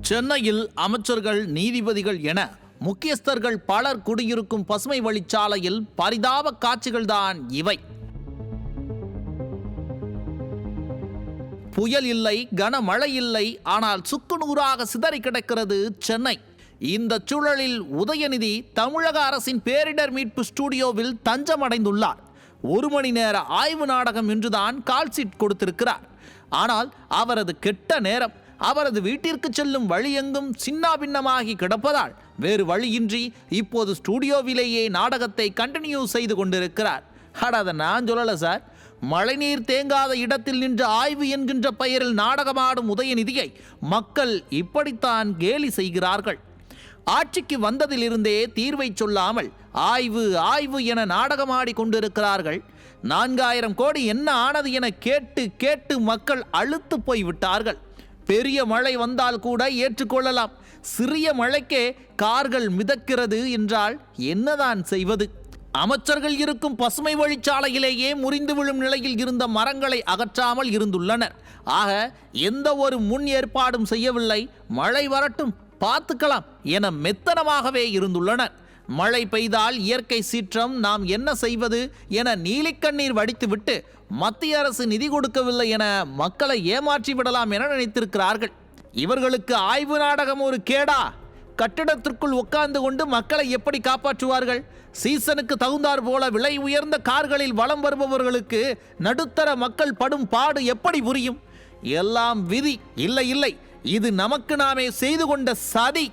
சென்னையில் அமைச்சர்கள், நீதிபதிகள் என முக்கியஸ்தர்கள் பலர் குடியிருக்கும் பசுமை வழிச்சாலையில் பரிதாப காட்சிகள்தான் இவை. புயல் இல்லை, கனமழை இல்லை, ஆனால் சுக்குநூறாக சிதறி கிடக்கிறது சென்னை. இந்த சூழலில் உதயநிதி தமிழக அரசின் பேரிடர் மீட்பு ஸ்டுடியோவில் தஞ்சமடைந்துள்ளார். 1 மணி நேர ஆய்வு நாடகம் என்றுதான் கால்ஷீட் கொடுத்திருக்கிறார். ஆனால் அவரது கெட்ட நேரம், அவரது வீட்டிற்கு செல்லும் வழி எங்கும் சின்னாபின்னமாகி கிடப்பதால் வேறு வழியின்றி இப்போது ஸ்டுடியோவிலேயே நாடகத்தை கண்டினியூ செய்து கொண்டிருக்கிறார். அதை நான் சொல்லல சார். மழைநீர் தேங்காத இடத்தில் நின்று ஆய்வு என்கின்ற பெயரில் நாடகமாடும் உதயநிதியை மக்கள் இப்படித்தான் கேலி செய்கிறார்கள். ஆட்சிக்கு வந்ததிலிருந்தே தீர்வை சொல்லாமல் ஆய்வு ஆய்வு என நாடகமாடி கொண்டிருக்கிறார்கள். 4000 கோடி என்ன ஆனது என கேட்டு கேட்டு மக்கள் அலுத்து போய்விட்டார்கள். பெரிய மழை வந்தால் கூட ஏற்றுக்கொள்ளலாம், சிறிய மழைக்கே கார்கள் மிதக்கிறது என்றால் என்னதான் செய்வது? அமைச்சர்கள் இருக்கும் பசுமை வழிச்சாலையிலேயே முறிந்து விழும் நிலையில் இருந்த மரங்களை அகற்றாமல் இருந்துள்ளனர். ஆக எந்த ஒரு முன் ஏற்பாடும் செய்யவில்லை. மழை வரட்டும் பார்த்துக்கலாம் என மெத்தனமாகவே இருந்துள்ளனர். மழை பெய்தால் இயற்கை சீற்றம், நாம் என்ன செய்வது என நீலிக்கண்ணீர் வடித்துவிட்டு மத்திய அரசு நிதி கொடுக்கவில்லை என மக்களை ஏமாற்றி விடலாம் என நினைத்திருக்கிறார்கள். இவர்களுக்கு ஆய்வு நாடகம் ஒரு கேடா? கட்டிடத்திற்குள் உட்கார்ந்து கொண்டு மக்களை எப்படி காப்பாற்றுவார்கள்? சீசனுக்கு தகுந்தார் போல விலை உயர்ந்த கார்களில் வலம் வருபவர்களுக்கு நடுத்தர மக்கள் படும் பாடு எப்படி புரியும்? எல்லாம் விதி. இல்லை இல்லை, இது நமக்கு நாமே செய்து கொண்ட சதி.